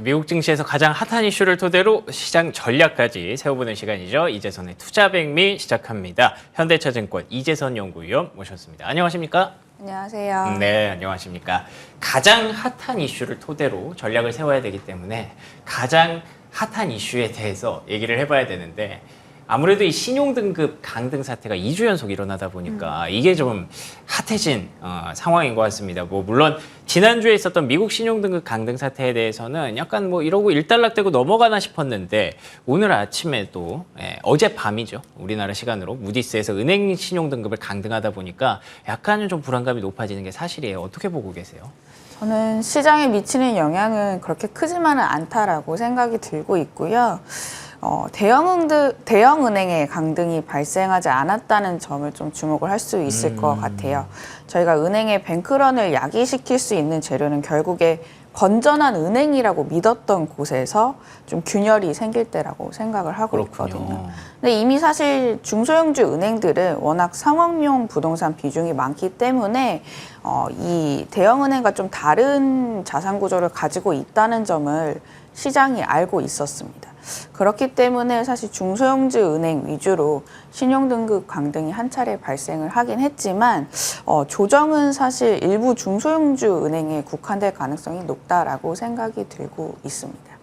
미국 증시에서 가장 핫한 이슈를 토대로 시장 전략까지 세워보는 시간이죠. 이재선의 투자백미 시작합니다. 현대차증권 이재선 연구위원 모셨습니다. 안녕하십니까? 안녕하세요. 네, 안녕하십니까? 가장 핫한 이슈를 토대로 전략을 세워야 되기 때문에 가장 핫한 이슈에 대해서 얘기를 해봐야 되는데 아무래도 이 신용등급 강등 사태가 2주 연속 일어나다 보니까 이게 좀 핫해진 상황인 것 같습니다. 뭐 물론 지난주에 있었던 미국 신용등급 강등 사태에 대해서는 약간 뭐 이러고 일단락되고 넘어가나 싶었는데 오늘 아침에도 어젯밤이죠. 우리나라 시간으로 무디스에서 은행 신용등급을 강등하다 보니까 약간은 좀 불안감이 높아지는 게 사실이에요. 어떻게 보고 계세요? 저는 시장에 미치는 영향은 그렇게 크지만은 않다라고 생각이 들고 있고요. 대형 은행의 강등이 발생하지 않았다는 점을 좀 주목을 할 수 있을 것 같아요. 저희가 은행의 뱅크런을 야기시킬 수 있는 재료는 결국에 건전한 은행이라고 믿었던 곳에서 좀 균열이 생길 때라고 생각을 하고 그렇군요. 있거든요. 근데 이미 사실 중소형주 은행들은 워낙 상업용 부동산 비중이 많기 때문에 이 대형 은행과 좀 다른 자산 구조를 가지고 있다는 점을 시장이 알고 있었습니다. 그렇기 때문에 사실 중소형주 은행 위주로 신용등급 강등이 한 차례 발생을 하긴 했지만 조정은 사실 일부 중소형주 은행에 국한될 가능성이 높다라고 생각이 들고 있습니다.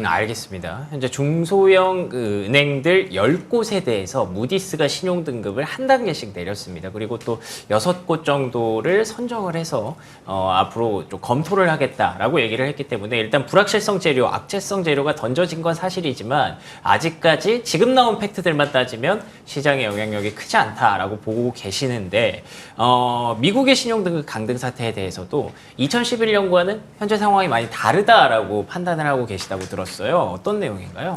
알겠습니다. 현재 중소형 은행들 10곳에 대해서 무디스가 신용등급을 한 단계씩 내렸습니다. 그리고 또 6곳 정도를 선정을 해서 앞으로 좀 검토를 하겠다라고 얘기를 했기 때문에 일단 불확실성 재료, 악재성 재료가 던져진 건 사실이지만 아직까지 지금 나온 팩트들만 따지면 시장의 영향력이 크지 않다라고 보고 계시는데 미국의 신용등급 강등 사태에 대해서도 2011년과는 현재 상황이 많이 다르다라고 판단을 하고 계시다고 들었어요. 어떤 내용인가요?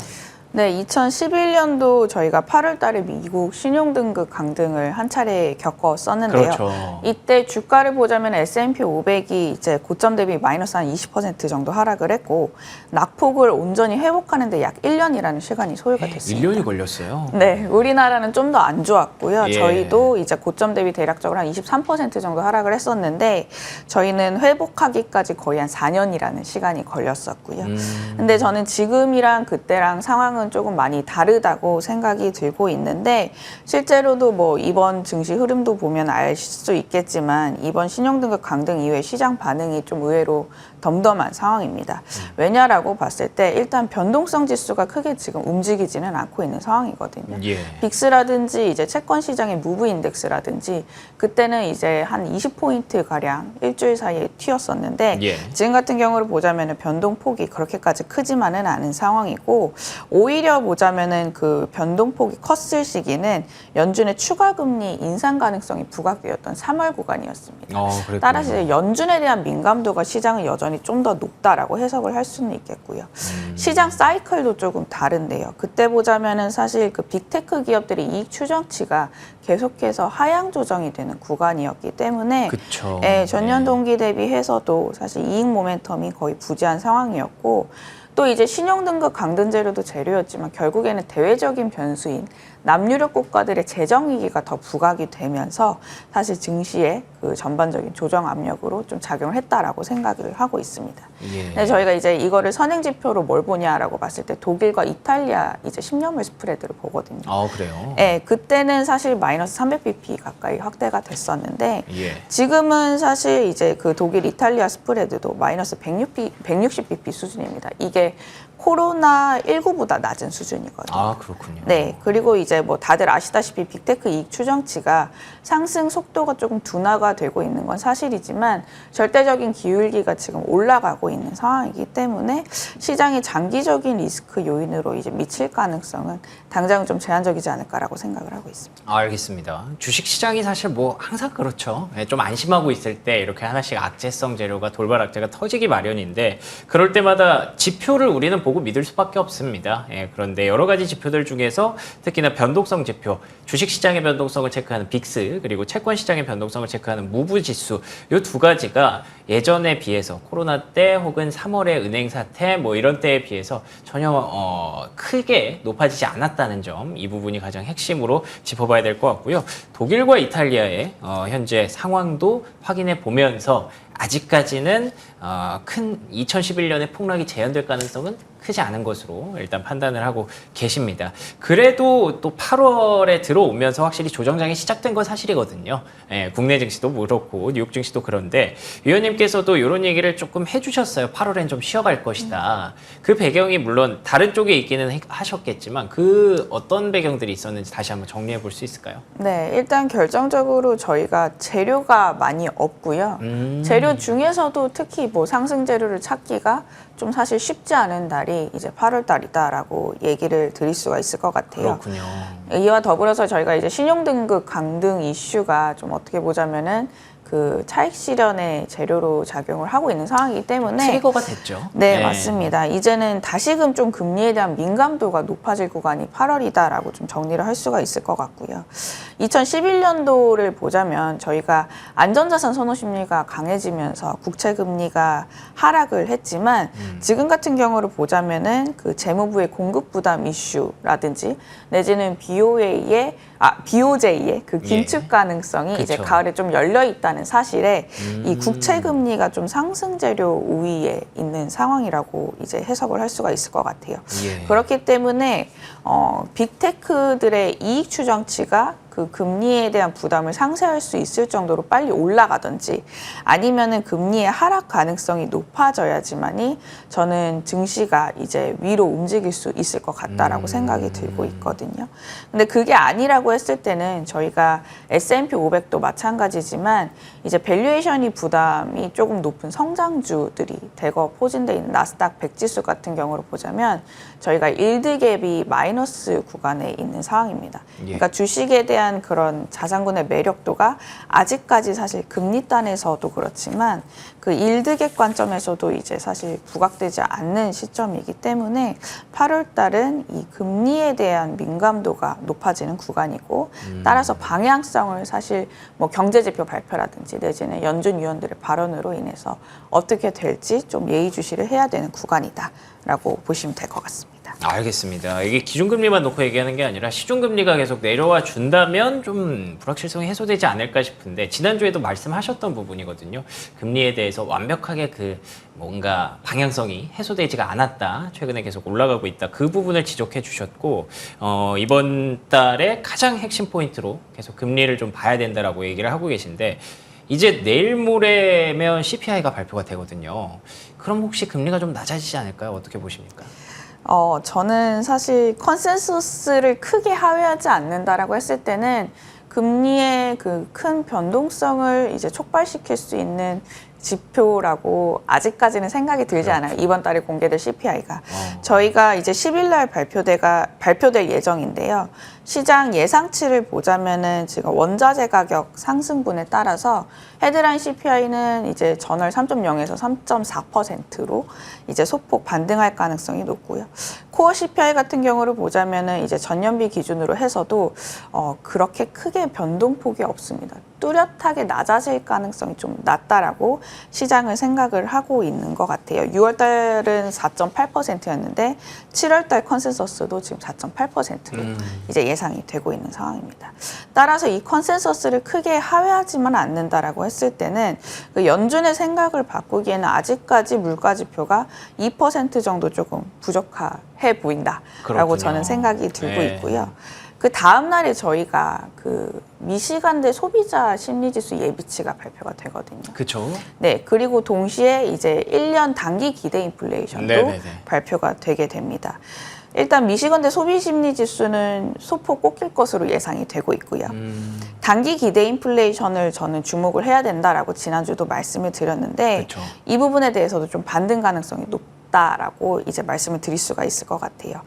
네, 2011년도 저희가 8월 달에 미국 신용등급 강등을 한 차례 겪었었는데요. 그렇죠. 이때 주가를 보자면 S&P 500이 이제 고점 대비 마이너스 한 20% 정도 하락을 했고 낙폭을 온전히 회복하는데 약 1년이라는 시간이 소요가 됐습니다. 1년이 걸렸어요. 네, 우리나라는 좀 더 안 좋았고요. 예. 저희도 이제 고점 대비 대략적으로 한 23% 정도 하락을 했었는데 저희는 회복하기까지 거의 한 4년이라는 시간이 걸렸었고요. 근데 저는 지금이랑 그때랑 상황은 조금 많이 다르다고 생각이 들고 있는데 실제로도 뭐 이번 증시 흐름도 보면 알 수 있겠지만 이번 신용등급 강등 이후에 시장 반응이 좀 의외로 덤덤한 상황입니다. 왜냐라고 봤을 때 일단 변동성 지수가 크게 지금 움직이지는 않고 있는 상황이거든요. 예. 빅스라든지 이제 채권 시장의 무브 인덱스라든지 그때는 이제 한 20포인트 가량 일주일 사이에 튀었었는데 예. 지금 같은 경우를 보자면은 변동폭이 그렇게까지 크지만은 않은 상황이고 오히려 보자면은 그 변동폭이 컸을 시기는 연준의 추가 금리 인상 가능성이 부각되었던 3월 구간이었습니다. 그랬군요. 따라서 연준에 대한 민감도가 시장은 여전히 좀 더 높다라고 해석을 할 수는 있겠고요. 시장 사이클도 조금 다른데요. 그때 보자면은 사실 그 빅테크 기업들의 이익 추정치가 계속해서 하향 조정이 되는 구간이었기 때문에 그쵸. 전년 동기 대비해서도 사실 이익 모멘텀이 거의 부재한 상황이었고 또 이제 신용등급 강등 재료도 재료였지만 결국에는 대외적인 변수인 남유럽 국가들의 재정 위기가 더 부각이 되면서 사실 증시에 그 전반적인 조정 압력으로 좀 작용을 했다라고 생각을 하고 있습니다. 예. 근데 저희가 이제 이거를 선행 지표로 뭘 보냐라고 봤을 때 독일과 이탈리아 이제 10년물 스프레드를 보거든요. 그래요? 네, 그때는 사실 마이너스 300bp 가까이 확대가 됐었는데 예. 지금은 사실 이제 그 독일 이탈리아 스프레드도 마이너스 160bp 수준입니다. 이게 코로나19보다 낮은 수준이거든요. 그렇군요. 네, 그리고 이제 뭐 다들 아시다시피 빅테크 이익 추정치가 상승 속도가 조금 둔화가 되고 있는 건 사실이지만 절대적인 기울기가 지금 올라가고 있는 상황이기 때문에 시장의 장기적인 리스크 요인으로 이제 미칠 가능성은 당장은 좀 제한적이지 않을까라고 생각을 하고 있습니다. 알겠습니다. 주식시장이 사실 뭐 항상 그렇죠. 좀 안심하고 있을 때 이렇게 하나씩 악재성 재료가 돌발 악재가 터지기 마련인데 그럴 때마다 지표를 우리는 보고 믿을 수밖에 없습니다. 그런데 여러 가지 지표들 중에서 특히나 변동성 지표, 주식시장의 변동성을 체크하는 빅스 그리고 채권시장의 변동성을 체크하는 무브지수 이 두 가지가 예전에 비해서 코로나 때 혹은 3월의 은행 사태 뭐 이런 때에 비해서 전혀 크게 높아지지 않았다는 점, 이 부분이 가장 핵심으로 짚어봐야 될 것 같고요. 독일과 이탈리아의 현재 상황도 확인해 보면서 아직까지는 큰 2011년에 폭락이 재현될 가능성은 크지 않은 것으로 일단 판단을 하고 계십니다. 그래도 또 8월에 들어오면서 확실히 조정장이 시작된 건 사실이거든요. 예, 국내 증시도 그렇고 뉴욕 증시도 그런데 위원님께서도 이런 얘기를 조금 해주셨어요. 8월엔 좀 쉬어갈 것이다. 그 배경이 물론 다른 쪽에 있기는 하셨겠지만 그 어떤 배경들이 있었는지 다시 한번 정리해 볼 수 있을까요? 네, 일단 결정적으로 저희가 재료가 많이 없고요. 재료 중에서도 특히 뭐 상승 재료를 찾기가 좀 사실 쉽지 않은 달이 이제 8월 달이다라고 얘기를 드릴 수가 있을 것 같아요. 그렇군요. 이와 더불어서 저희가 이제 신용등급 강등 이슈가 좀 어떻게 보자면은 그 차익 실현의 재료로 작용을 하고 있는 상황이기 때문에 트리거가 됐죠. 네, 맞습니다. 이제는 다시금 좀 금리에 대한 민감도가 높아질 구간이 8월이다라고 좀 정리를 할 수가 있을 것 같고요. 2011년도를 보자면 저희가 안전자산 선호 심리가 강해지면서 국채 금리가 하락을 했지만 지금 같은 경우를 보자면은 그 재무부의 공급 부담 이슈라든지 내지는 BOJ의 그 긴축 가능성이 이제 그쵸. 가을에 좀 열려 있다는 사실에 이 국채 금리가 좀 상승 재료 우위에 있는 상황이라고 이제 해석을 할 수가 있을 것 같아요. 예. 그렇기 때문에 빅테크들의 이익 추정치가 그 금리에 대한 부담을 상쇄할 수 있을 정도로 빨리 올라가든지 아니면은 금리의 하락 가능성이 높아져야지만이 저는 증시가 이제 위로 움직일 수 있을 것 같다라고 생각이 들고 있거든요. 근데 그게 아니라고 했을 때는 저희가 S&P 500도 마찬가지지만 이제 밸류에이션이 부담이 조금 높은 성장주들이 대거 포진돼 있는 나스닥 100지수 같은 경우를 보자면 저희가 일드 갭이 마이너스 구간에 있는 상황입니다. 그러니까 주식에 대한 그런 자산군의 매력도가 아직까지 사실 금리단에서도 그렇지만 그 일드갭 관점에서도 이제 사실 부각되지 않는 시점이기 때문에 8월 달은 이 금리에 대한 민감도가 높아지는 구간이고 따라서 방향성을 사실 뭐 경제지표 발표라든지 내지는 연준 위원들의 발언으로 인해서 어떻게 될지 좀 예의주시를 해야 되는 구간이다라고 보시면 될 것 같습니다. 알겠습니다. 이게 기준금리만 놓고 얘기하는 게 아니라 시중금리가 계속 내려와 준다면 좀 불확실성이 해소되지 않을까 싶은데 지난주에도 말씀하셨던 부분이거든요. 금리에 대해서 완벽하게 그 뭔가 방향성이 해소되지가 않았다. 최근에 계속 올라가고 있다. 그 부분을 지적해 주셨고 이번 달에 가장 핵심 포인트로 계속 금리를 좀 봐야 된다라고 얘기를 하고 계신데 이제 내일 모레면 CPI가 발표가 되거든요. 그럼 혹시 금리가 좀 낮아지지 않을까요? 어떻게 보십니까? 저는 사실 컨센서스를 크게 하회하지 않는다라고 했을 때는 금리의 그 큰 변동성을 이제 촉발시킬 수 있는 지표라고 아직까지는 생각이 들지 않아요. 이번 달에 공개될 CPI가. 저희가 이제 10일 날 발표될 예정인데요. 시장 예상치를 보자면은 지금 원자재 가격 상승분에 따라서 헤드라인 CPI는 이제 전월 3.0에서 3.4%로 이제 소폭 반등할 가능성이 높고요. 코어 CPI 같은 경우를 보자면은 이제 전년비 기준으로 해서도 그렇게 크게 변동폭이 없습니다. 뚜렷하게 낮아질 가능성이 좀 낮다라고 시장을 생각을 하고 있는 것 같아요. 6월 달은 4.8%였는데 7월 달 컨센서스도 지금 4.8%로 이제 예상이 되고 있는 상황입니다. 따라서 이 컨센서스를 크게 하회하지만 않는다라고 했을 때는 그 연준의 생각을 바꾸기에는 아직까지 물가 지표가 2% 정도 조금 부족해 보인다라고 그렇군요. 저는 생각이 들고 네. 있고요. 그 다음 날에 저희가 그 미시간대 소비자 심리지수 예비치가 발표가 되거든요. 그렇죠. 네, 그리고 동시에 이제 1년 단기 기대 인플레이션도 네네네. 발표가 되게 됩니다. 일단 미시간대 소비 심리 지수는 소폭 꺾일 것으로 예상이 되고 있고요. 단기 기대 인플레이션을 저는 주목을 해야 된다라고 지난주도 말씀을 드렸는데 그쵸. 이 부분에 대해서도 좀 반등 가능성이 높다라고 이제 말씀을 드릴 수가 있을 것 같아요.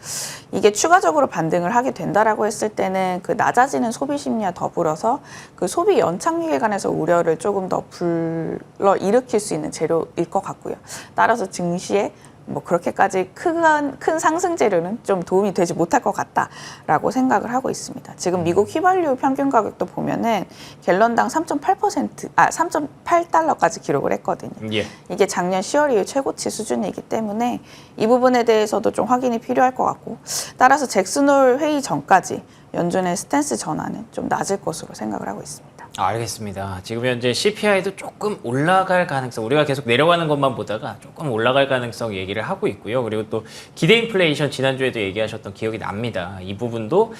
이게 추가적으로 반등을 하게 된다라고 했을 때는 그 낮아지는 소비 심리와 더불어서 그 소비 연착륙에 관해서 우려를 조금 더 불러 일으킬 수 있는 재료일 것 같고요. 따라서 증시에 뭐 그렇게까지 큰 상승 재료는 좀 도움이 되지 못할 것 같다라고 생각을 하고 있습니다. 지금 미국 휘발유 평균 가격도 보면은 갤런당 3.8달러까지 기록을 했거든요. 예. 이게 작년 10월 이후 최고치 수준이기 때문에 이 부분에 대해서도 좀 확인이 필요할 것 같고 따라서 잭슨홀 회의 전까지 연준의 스탠스 전환은 좀 낮을 것으로 생각을 하고 있습니다. 알겠습니다. 지금 현재 CPI도 조금 올라갈 가능성, 우리가 계속 내려가는 것만 보다가 조금 올라갈 가능성 얘기를 하고 있고요. 그리고 또 기대 인플레이션 지난주에도 얘기하셨던 기억이 납니다. 이 부분도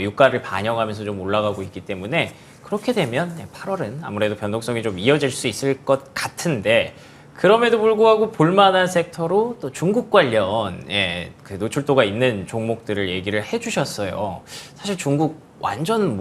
유가를 반영하면서 좀 올라가고 있기 때문에 그렇게 되면 8월은 아무래도 변동성이 좀 이어질 수 있을 것 같은데, 그럼에도 불구하고 볼만한 섹터로 또 중국 관련 그 노출도가 있는 종목들을 얘기를 해주셨어요. 사실 중국 완전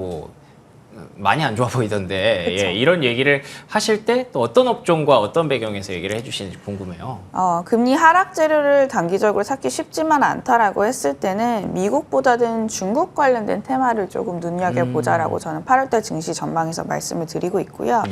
많이 안 좋아 보이던데 이런 얘기를 하실 때 또 어떤 업종과 어떤 배경에서 얘기를 해주시는지 궁금해요. 금리 하락 재료를 단기적으로 찾기 쉽지만 않다라고 했을 때는 미국보다는 중국 관련된 테마를 조금 눈여겨보자라고 저는 8월달 증시 전망에서 말씀을 드리고 있고요.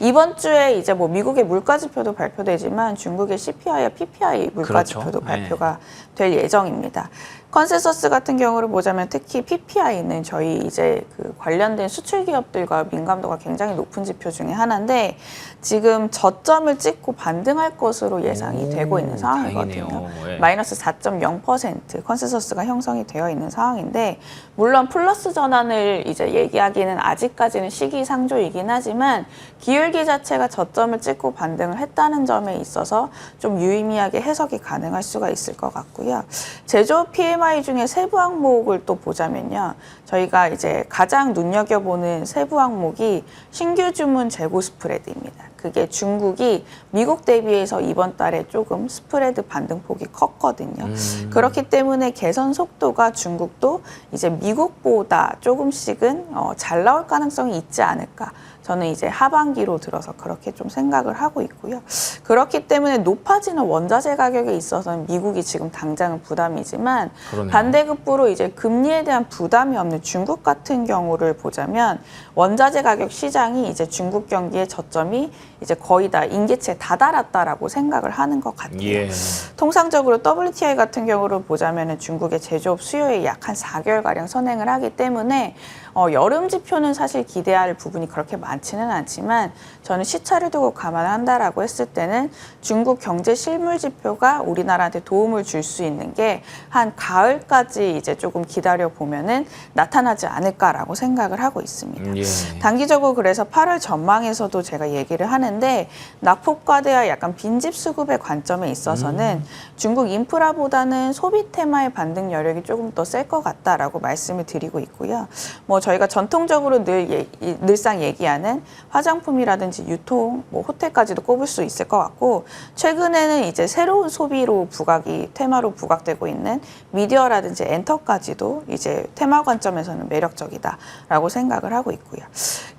이번 주에 이제 미국의 물가지표도 발표되지만 중국의 CPI와 PPI 물가지표도 발표가 될 예정입니다. 컨센서스 같은 경우를 보자면 특히 PPI는 저희 이제 그 관련된 수출 기업들과 민감도가 굉장히 높은 지표 중에 하나인데 지금 저점을 찍고 반등할 것으로 예상이 되고 있는 상황이거든요. 다행이네요. 마이너스 4.0% 컨센서스가 형성이 되어 있는 상황인데 물론 플러스 전환을 이제 얘기하기는 아직까지는 시기상조이긴 하지만 기울기 자체가 저점을 찍고 반등을 했다는 점에 있어서 좀 유의미하게 해석이 가능할 수가 있을 것 같고요. 제조업 PMI 중에 세부 항목을 또 보자면요. 저희가 이제 가장 눈여겨보는 세부 항목이 신규 주문 재고 스프레드입니다. 그게 중국이 미국 대비해서 이번 달에 조금 스프레드 반등폭이 컸거든요. 그렇기 때문에 개선 속도가 중국도 이제 미국보다 조금씩은 잘 나올 가능성이 있지 않을까. 저는 이제 하반기로 들어서 그렇게 좀 생각을 하고 있고요. 그렇기 때문에 높아지는 원자재 가격에 있어서는 미국이 지금 당장은 부담이지만 그러네요. 반대급부로 이제 금리에 대한 부담이 없는 중국 같은 경우를 보자면 원자재 가격 시장이 이제 중국 경기의 저점이 이제 거의 다 임계치에 다다랐다라고 생각을 하는 것 같아요. 통상적으로 WTI 같은 경우를 보자면 중국의 제조업 수요에 약 한 4개월가량 선행을 하기 때문에 여름 지표는 사실 기대할 부분이 그렇게 많지는 않지만 저는 시차를 두고 감안한다라고 했을 때는 중국 경제 실물 지표가 우리나라한테 도움을 줄 수 있는 게 한 가을까지 이제 조금 기다려 보면은 나타나지 않을까라고 생각을 하고 있습니다. 단기적으로 그래서 8월 전망에서도 제가 얘기를 하는데 낙폭과대와 약간 빈집 수급의 관점에 있어서는 중국 인프라보다는 소비 테마의 반등 여력이 조금 더 셀 것 같다라고 말씀을 드리고 있고요. 저희가 전통적으로 늘상 얘기하는 화장품이라든지 유통, 호텔까지도 꼽을 수 있을 것 같고 최근에는 이제 새로운 소비로 테마로 부각되고 있는 미디어라든지 엔터까지도 이제 테마 관점에서는 매력적이다라고 생각을 하고 있고요.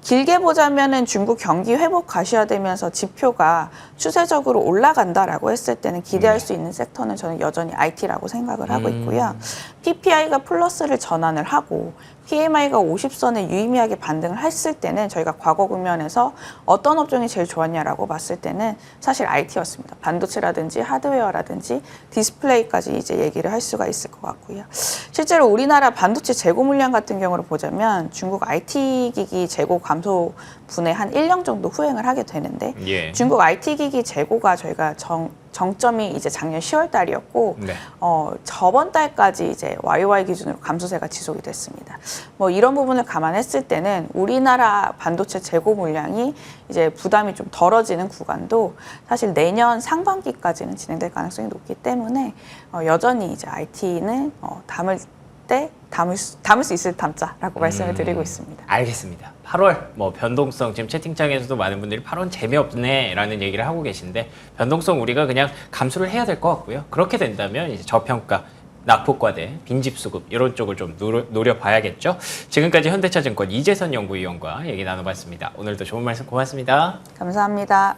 길게 보자면은 중국 경기 회복 가시화되면서 지표가 추세적으로 올라간다라고 했을 때는 기대할 수 있는 섹터는 저는 여전히 IT라고 생각을 하고 있고요. PPI가 플러스를 전환을 하고 PMI가 50선에 유의미하게 반등을 했을 때는 저희가 과거 국면에서 어떤 업종이 제일 좋았냐라고 봤을 때는 사실 IT였습니다. 반도체라든지 하드웨어라든지 디스플레이까지 이제 얘기를 할 수가 있을 것 같고요. 실제로 우리나라 반도체 재고 물량 같은 경우를 보자면 중국 IT 기기 재고 감소 분에 한 1년 정도 후행을 하게 되는데 중국 IT 기기 재고가 저희가 정점이 이제 작년 10월 달이었고 저번 달까지 이제 YOY 기준으로 감소세가 지속이 됐습니다. 이런 부분을 감안했을 때는 우리나라 반도체 재고 물량이 이제 부담이 좀 덜어지는 구간도 사실 내년 상반기까지는 진행될 가능성이 높기 때문에 여전히 이제 IT는 담을 수 있을 담자라고 말씀을 드리고 있습니다. 알겠습니다. 8월 변동성 지금 채팅창에서도 많은 분들이 8월 재미없네라는 얘기를 하고 계신데 변동성 우리가 그냥 감수를 해야 될 것 같고요. 그렇게 된다면 이제 저평가, 낙폭과대, 빈집수급 이런 쪽을 좀 노려봐야겠죠. 지금까지 현대차증권 이재선 연구위원과 얘기 나눠봤습니다. 오늘도 좋은 말씀 고맙습니다. 감사합니다.